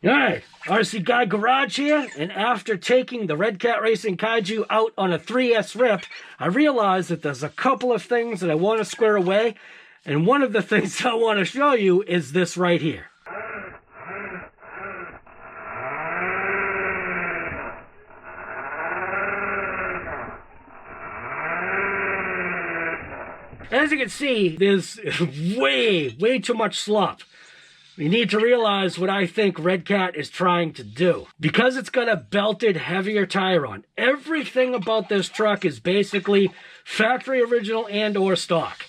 Alright, RC Guy Garage here, and after taking the Red Cat Racing KAIJU out on a 3S rip, I realized that there's a couple of things that I want to square away, and one of the things I want to show you is this right here. As you can see, there's way too much slop. You need to realize what I think Red Cat is trying to do. Because it's got a belted, heavier tire on, everything about this truck is basically factory original and or stock.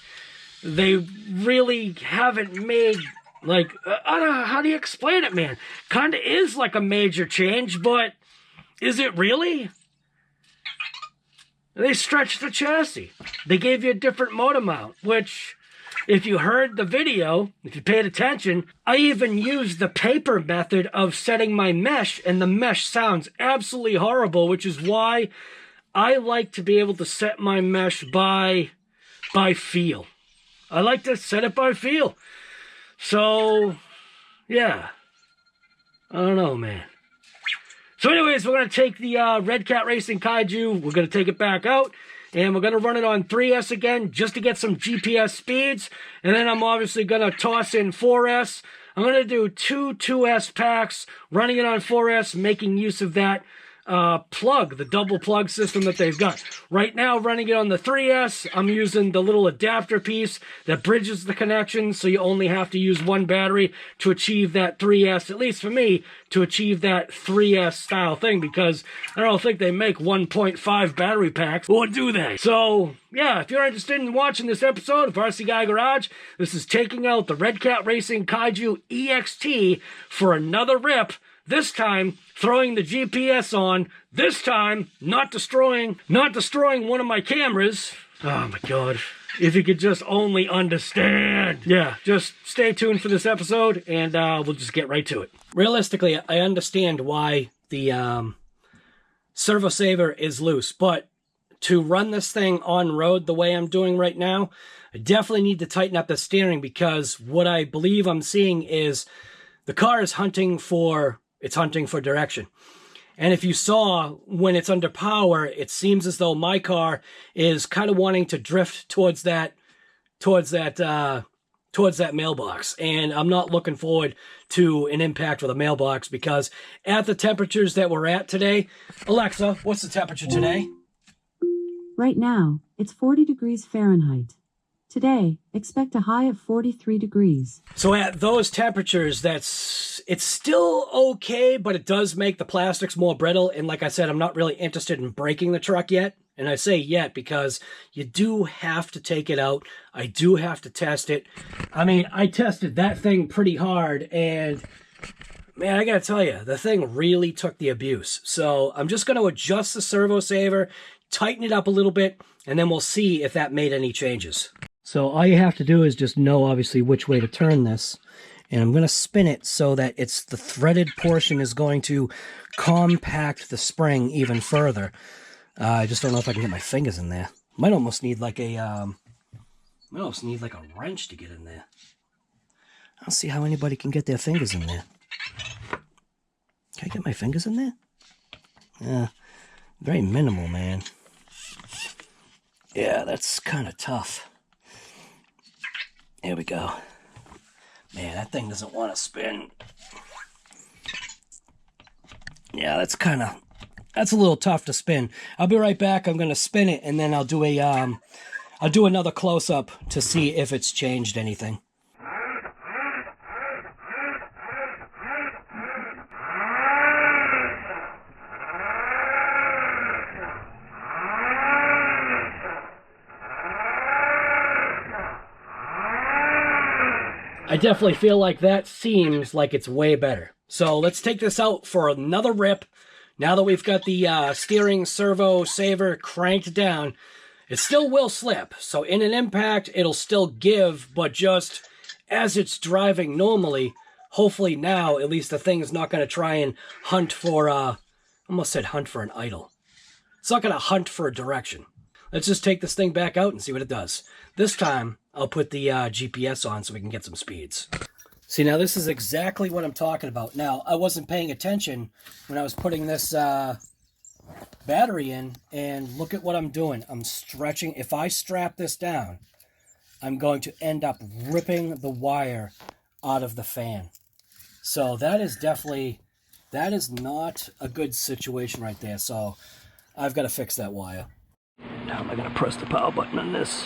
They really haven't made, like, I don't know, how do you explain it, man? Kind of is like a major change, but is it really? They stretched the chassis. They gave you a different motor mount, which, if you heard the video, if you paid attention, I even used the paper method of setting my mesh, and the mesh sounds absolutely horrible, which is why I like to be able to set my mesh by feel. I like to set it by feel. So, yeah. I don't know, man. So anyways, we're going to take the Red Cat Racing KAIJU, we're going to take it back out, and we're going to run it on 3S again, just to get some GPS speeds, and then I'm obviously going to toss in 4S. I'm going to do two 2S packs, running it on 4S, making use of that plug, the double plug system that they've got. Right now, running it on the 3S, I'm using the little adapter piece that bridges the connection, so you only have to use one battery to achieve that 3S, at least for me, to achieve that 3S style thing, because I don't think they make 1.5 battery packs, or do they? So, yeah, if you're interested in watching this episode of RC Guy Garage, this is taking out the Red Cat Racing KAIJU EXT for another rip. This time, throwing the GPS on. This time, not destroying one of my cameras. Oh my god. If you could just only understand. Yeah, just stay tuned for this episode, and we'll just get right to it. Realistically, I understand why the servo saver is loose, but to run this thing on road the way I'm doing right now, I definitely need to tighten up the steering, because what I believe I'm seeing is the car is hunting for direction. And if you saw, when it's under power, it seems as though my car is kind of wanting to drift towards that mailbox. And I'm not looking forward to an impact with a mailbox, because at the temperatures that we're at today, Alexa, what's the temperature today? Right now, it's 40 degrees Fahrenheit. Today, expect a high of 43 degrees. So at those temperatures, it's still okay, but it does make the plastics more brittle. And like I said, I'm not really interested in breaking the truck yet. And I say yet because you do have to take it out. I do have to test it. I mean, I tested that thing pretty hard, and man, I gotta tell you, the thing really took the abuse. So I'm just gonna adjust the servo saver, tighten it up a little bit, and then we'll see if that made any changes. So all you have to do is just know, obviously, which way to turn this. And I'm going to spin it so that the threaded portion is going to compact the spring even further. I just don't know if I can get my fingers in there. Might almost need like a wrench to get in there. I don't see how anybody can get their fingers in there. Can I get my fingers in there? Yeah, very minimal, man. Yeah, that's kind of tough. There we go. Man, that thing doesn't want to spin. Yeah, that's a little tough to spin. I'll be right back. I'm going to spin it, and then I'll do another close-up to see if it's changed anything. I definitely feel like that seems like it's way better. So let's take this out for another rip. Now that we've got the steering servo saver cranked down, it still will slip. So in an impact, it'll still give, but just as it's driving normally, hopefully now, at least the thing is not going to try and hunt for, almost said hunt for an idle. It's not going to hunt for a direction. Let's just take this thing back out and see what it does. This time, I'll put the GPS on so we can get some speeds. See, now this is exactly what I'm talking about. Now, I wasn't paying attention when I was putting this battery in, and look at what I'm doing. I'm stretching. If I strap this down, I'm going to end up ripping the wire out of the fan. So that is definitely, that is not a good situation right there. So I've got to fix that wire. Now am I going to press the power button on this?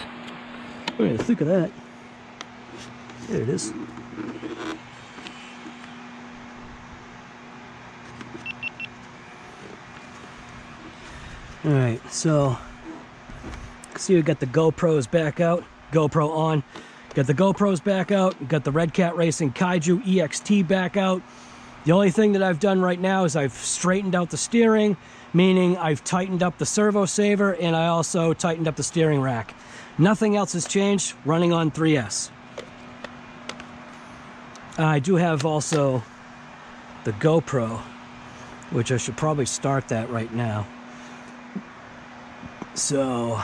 What do you think of that? There it is. Alright, so see we got the GoPros back out. GoPro on. Got the GoPros back out. Got the Red Cat Racing KAIJU EXT back out. The only thing that I've done right now is I've straightened out the steering, meaning I've tightened up the servo saver, and I also tightened up the steering rack. Nothing else has changed, running on 3S. I do have also the GoPro, which I should probably start that right now. So,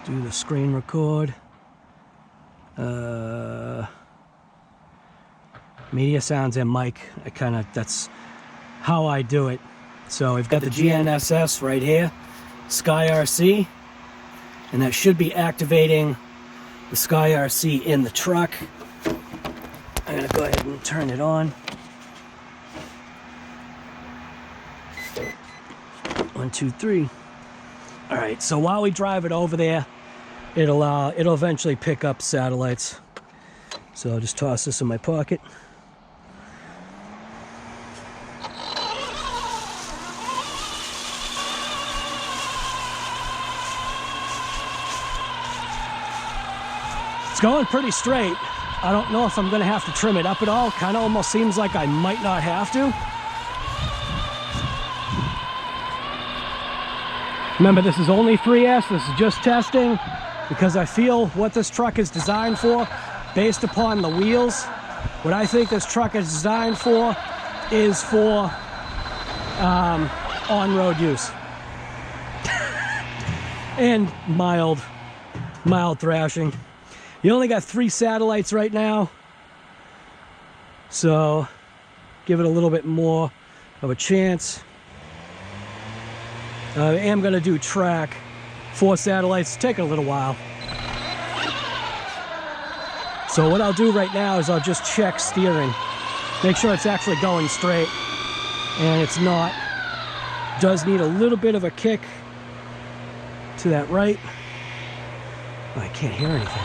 do the screen record. Media sounds and mic. That's how I do it. So we've got the GNSS right here, SKYRC, and that should be activating the SKYRC in the truck. I'm gonna go ahead and turn it on. 1, 2, 3. All right, so while we drive it over there, it'll eventually pick up satellites. So I'll just toss this in my pocket. It's going pretty straight. I don't know if I'm gonna have to trim it up at all. Kind of almost seems like I might not have to. Remember, this is only 3S, this is just testing, because I feel what this truck is designed for, based upon the wheels, what I think this truck is designed for is for on-road use. And mild thrashing. You only got 3 satellites right now, so give it a little bit more of a chance. I am going to do track 4 satellites. Take a little while. So what I'll do right now is I'll just check steering. Make sure it's actually going straight. And it's not. Does need a little bit of a kick to that right. Oh, I can't hear anything.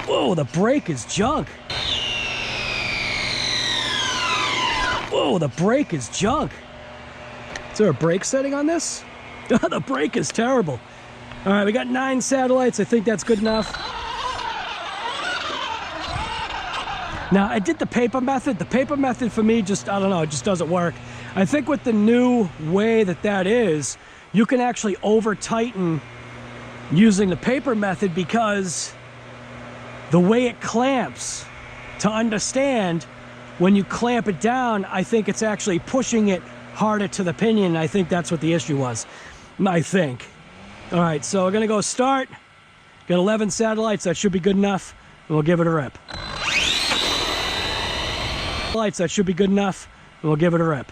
Whoa, the brake is junk. Whoa, the brake is junk. Is there a brake setting on this? The brake is terrible. All right, we got 9 satellites. I think that's good enough. Now, I did the paper method. The paper method for me just, I don't know, it just doesn't work. I think with the new way that is, you can actually over-tighten using the paper method, because the way it clamps, to understand, when you clamp it down, I think it's actually pushing it harder to the pinion. I think that's what the issue was, I think. All right, so we're gonna go start. Got 11 satellites, that should be good enough, and we'll give it a rip. That should be good enough, and we'll give it a rip.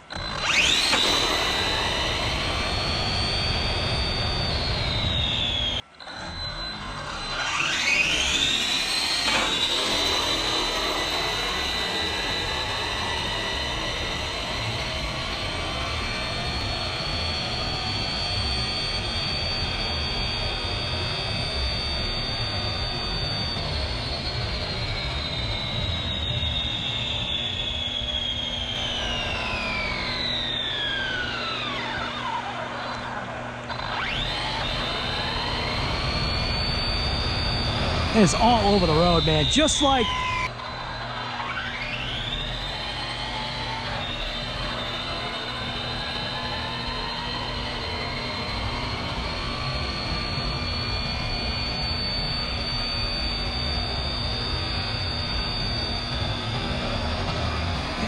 It's all over the road, man. Just like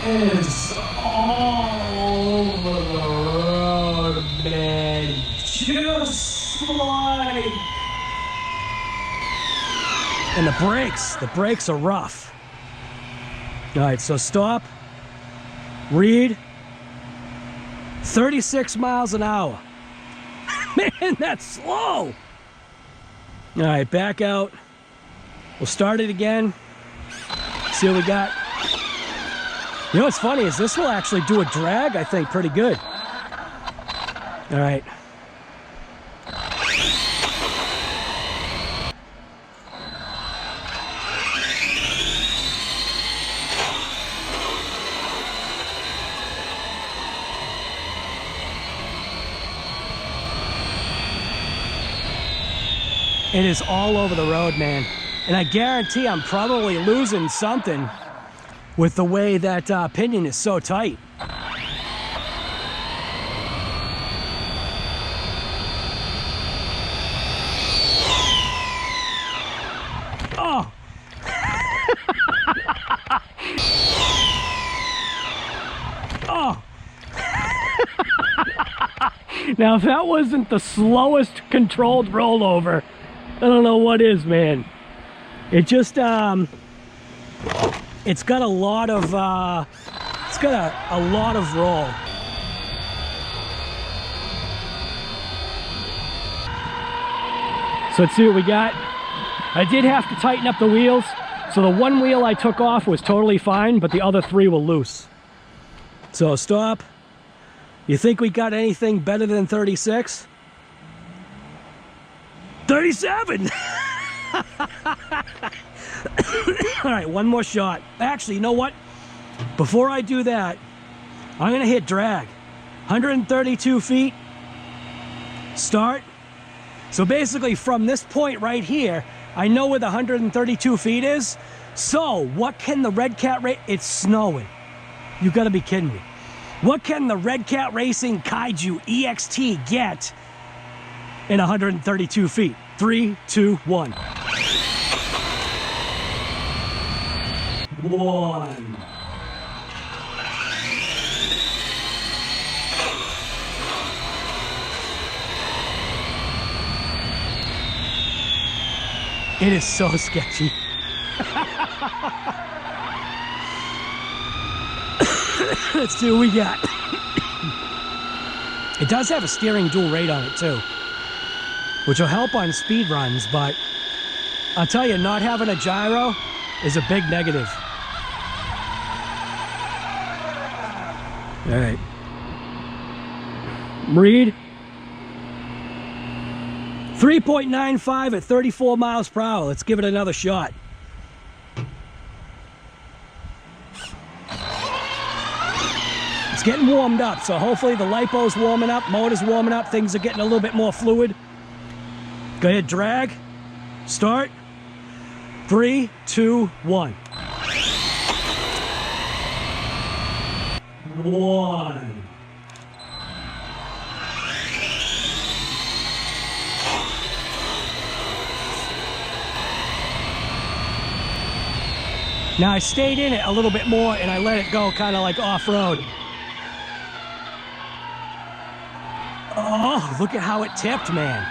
it is all over the road, man. Just like... And the brakes are rough. All right, so stop, read, 36 miles an hour. Man, that's slow. All right, back out. We'll start it again. See what we got. You know what's funny is this will actually do a drag, I think, pretty good. All right. It is all over the road, man. And I guarantee I'm probably losing something with the way that pinion is so tight. Oh! Oh! Now, if that wasn't the slowest controlled rollover, I don't know what is, man. It just, it's got a lot of, a lot of roll. So let's see what we got. I did have to tighten up the wheels. So the one wheel I took off was totally fine, but the other three were loose. So stop. You think we got anything better than 36? 37! All right, one more shot. Actually, you know what? Before I do that, I'm gonna hit drag. 132 feet, start. So basically from this point right here, I know where the 132 feet is. So what can the Red Cat race? It's snowing. You gotta be kidding me. What can the Red Cat Racing KAIJU EXT get in 132 feet? 3, 2, 1. 1. It is so sketchy. Let's see what we got. It does have a steering dual rate on it too, which will help on speed runs, but I'll tell you, not having a gyro is a big negative. All right. Read. 3.95 at 34 miles per hour. Let's give it another shot. It's getting warmed up, so hopefully the lipo's warming up, motor's warming up, things are getting a little bit more fluid. Go ahead, drag, start. 3, 2, 1. 1. Now I stayed in it a little bit more and I let it go kind of like off-road. Oh, look at how it tipped, man.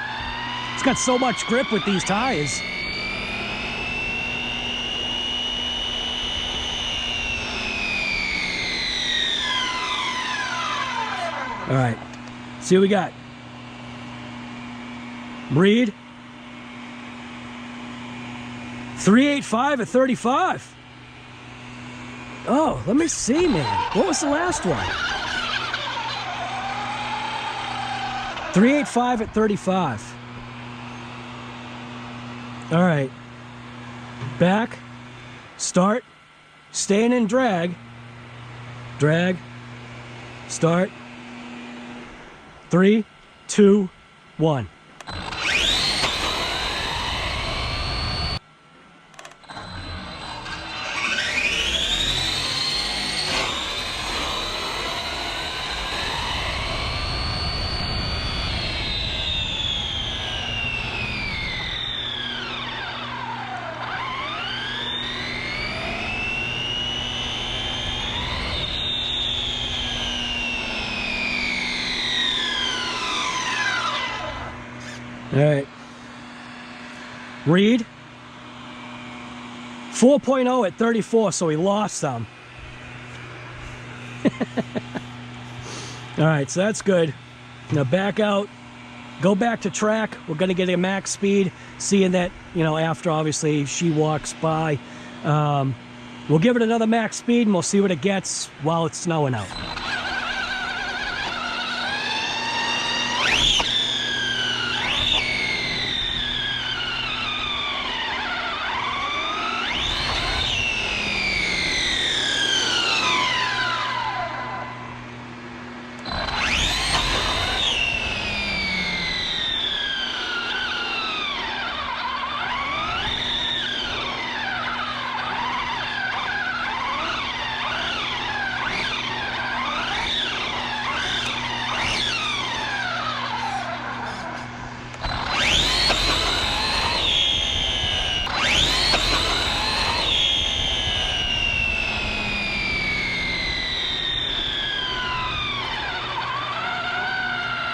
It's got so much grip with these tires. All right, see what we got. Read. 385 at 35. Oh, let me see, man. What was the last one? 385 at 35. All right. Back. Start. Staying in drag. Drag. Start. 3, 2, 1. All right. Read. 4.0 at 34, so he lost some. All right, so that's good. Now back out, go back to track. We're gonna get a max speed, seeing that, you know, after obviously she walks by. We'll give it another max speed and we'll see what it gets while it's snowing out.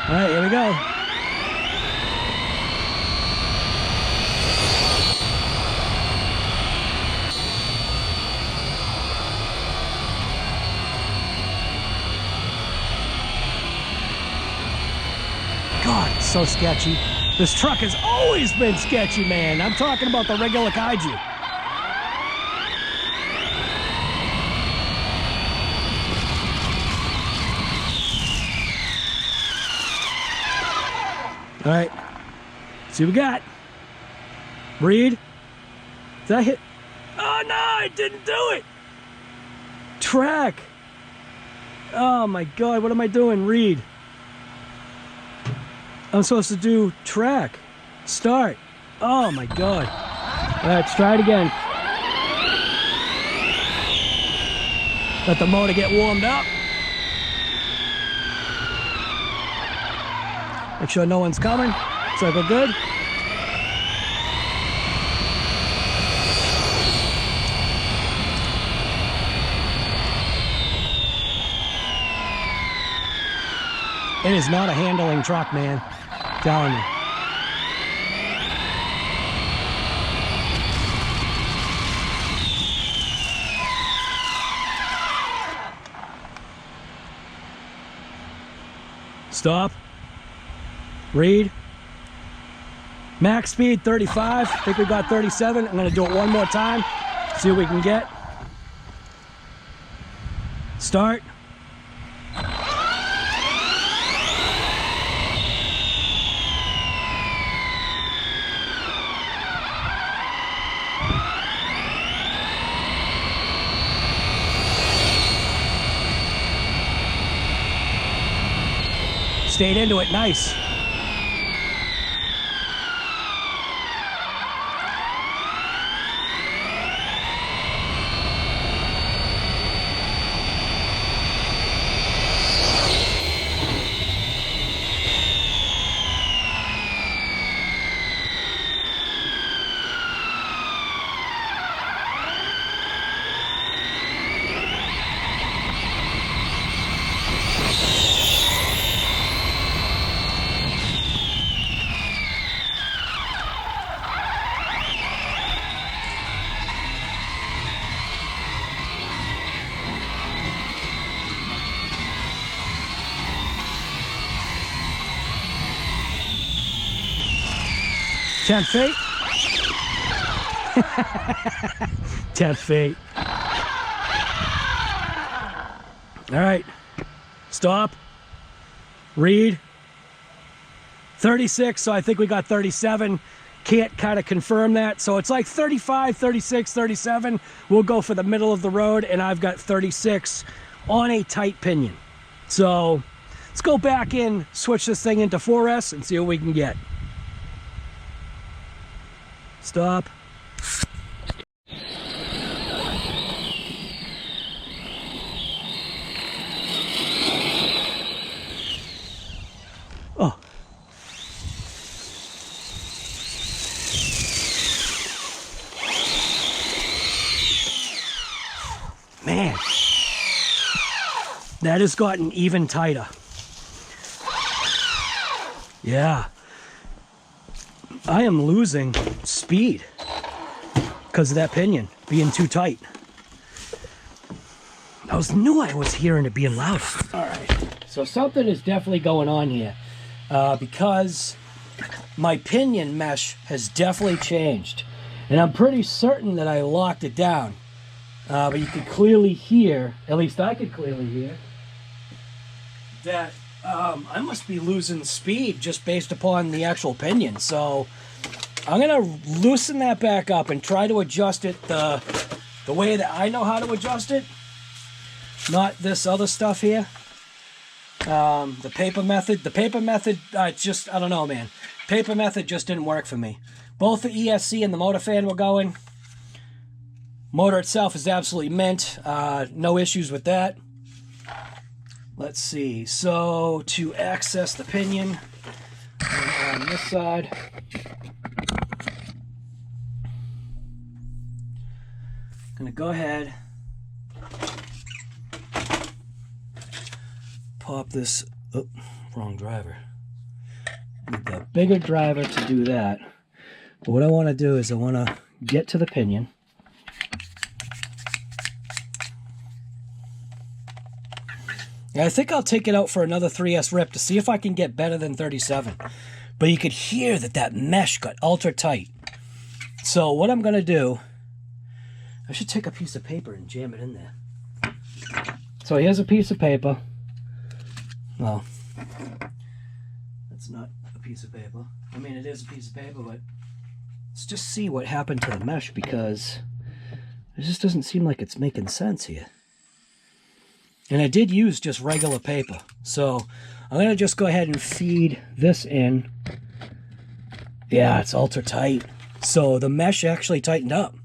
All right, here we go. God, it's so sketchy. This truck has always been sketchy, man. I'm talking about the regular KAIJU. All right, see what we got. Read. Did that hit? Oh no, I didn't do it. Track. Oh my God, what am I doing? Read. I'm supposed to do track. Start. Oh my God. All right, let's try it again. Let the motor get warmed up. Make sure no one's coming. Circle good. It is not a handling truck, man. I'm telling you. Stop. Read. Max speed 35. I think we got 37. I'm gonna do it one more time. See what we can get. Start. Stayed into it, nice. Tenth feet. 10 feet. All right. Stop. Read. 36, so I think we got 37. Can't kind of confirm that. So it's like 35, 36, 37. We'll go for the middle of the road, and I've got 36 on a tight pinion. So let's go back in, switch this thing into 4S, and see what we can get. Stop. Oh. Man. That has gotten even tighter. Yeah. I am losing speed because of that pinion being too tight. Knew I was hearing it being loud. All right, so something is definitely going on here because my pinion mesh has definitely changed. And I'm pretty certain that I locked it down. But you could clearly hear, at least I could clearly hear, that I must be losing speed just based upon the actual pinion. So I'm going to loosen that back up and try to adjust it the way that I know how to adjust it. Not this other stuff here. The paper method. The paper method, I don't know, man. Paper method just didn't work for me. Both the ESC and the motor fan were going. Motor itself is absolutely mint. No issues with that. Let's see. So to access the pinion on this side, I'm going to go ahead, pop this. Oh, wrong driver. Need the bigger driver to do that. But what I want to do is I want to get to the pinion. And I think I'll take it out for another 3S rip to see if I can get better than 37. But you could hear that mesh got ultra tight. So what I'm going to do, I should take a piece of paper and jam it in there. So here's a piece of paper. Well, that's not a piece of paper. I mean, it is a piece of paper, but let's just see what happened to the mesh, because it just doesn't seem like it's making sense here. And I did use just regular paper. So I'm going to just go ahead and feed this in. Yeah, it's ultra tight. So the mesh actually tightened up.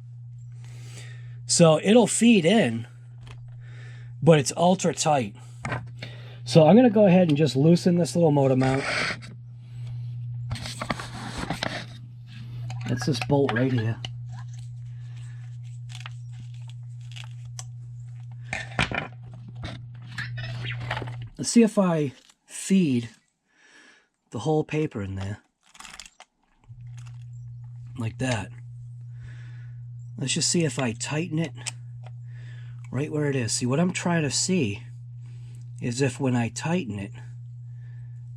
So it'll feed in, but it's ultra tight. So I'm going to go ahead and just loosen this little motor mount. That's this bolt right here. Let's see if I feed the whole paper in there. Like that. Let's just see if I tighten it right where it is. See, what I'm trying to see is if when I tighten it,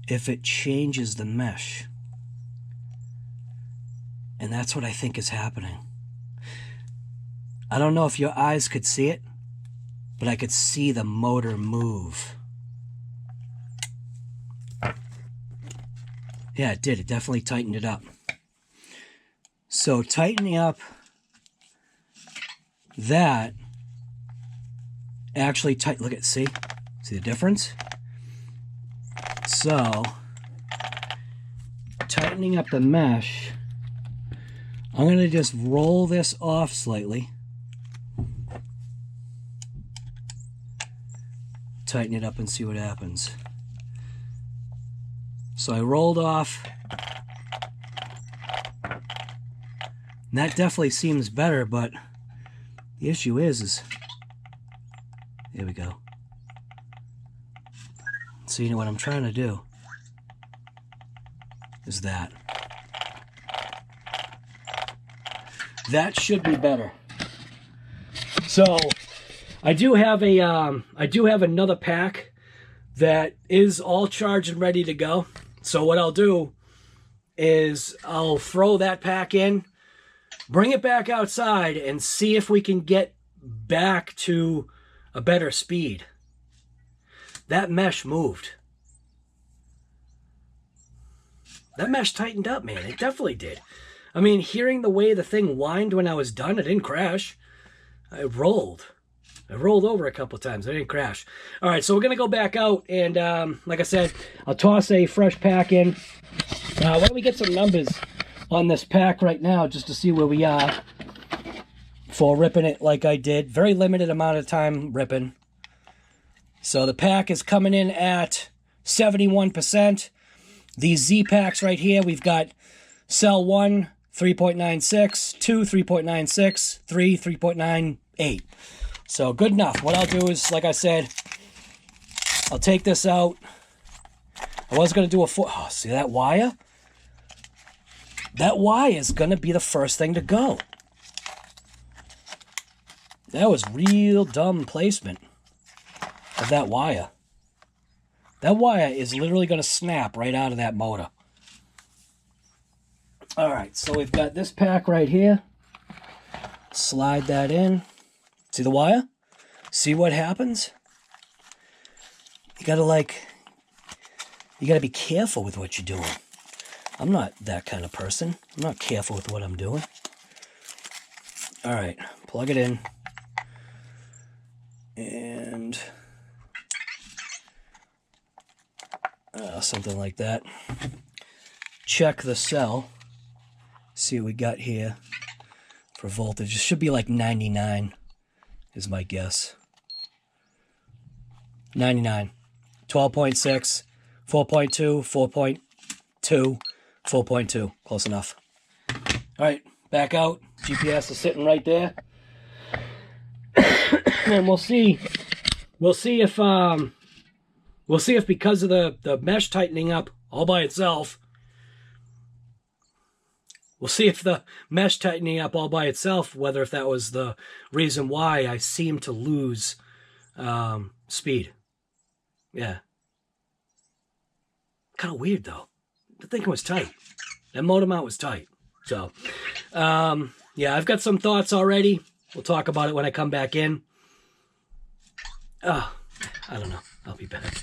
if it changes the mesh. And that's what I think is happening. I don't know if your eyes could see it, but I could see the motor move. Yeah, it did. It definitely tightened it up. So tightening up that actually look at, see the difference? So tightening up the mesh, I'm going to just roll this off slightly. Tighten it up and see what happens. So I rolled off. And that definitely seems better, but the issue is there we go. So you know what I'm trying to do is that. That should be better. So I do have another pack that is all charged and ready to go. So what I'll do is I'll throw that pack in, bring it back outside, and see if we can get back to a better speed. That mesh moved. That mesh tightened up, man. It definitely did. I mean, hearing the way the thing whined when I was done, it didn't crash. I rolled over a couple of times. I didn't crash. All right, so we're going to go back out, and like I said, I'll toss a fresh pack in. Why don't we get some numbers on this pack right now just to see where we are for ripping it like I did. Very limited amount of time ripping. So the pack is coming in at 71%. These Z packs right here, we've got cell 1, 3.96, 2, 3.96, 3, 3.98. So good enough. What I'll do is, like I said, I'll take this out. I was going to do a see that wire? that wire is going to be the first thing to go. That was real dumb placement of that wire. That wire is literally going to snap right out of that motor. All right, so we've got this pack right here. Slide that in. See the wire? See what happens? You gotta be careful with what you're doing. I'm not that kind of person. I'm not careful with what I'm doing. All right, plug it in. And something like that. Check the cell. See what we got here for voltage. It should be like 99 is my guess. 99. 12.6, 4.2, 4.2, 4.2. Close enough. All right, back out. GPS is sitting right there. And we'll see if because of the mesh tightening up all by itself, whether if that was the reason why I seem to lose speed. Yeah. Kind of weird though. The thing was tight. That motor mount was tight. So, yeah, I've got some thoughts already. We'll talk about it when I come back in. I don't know. I'll be back.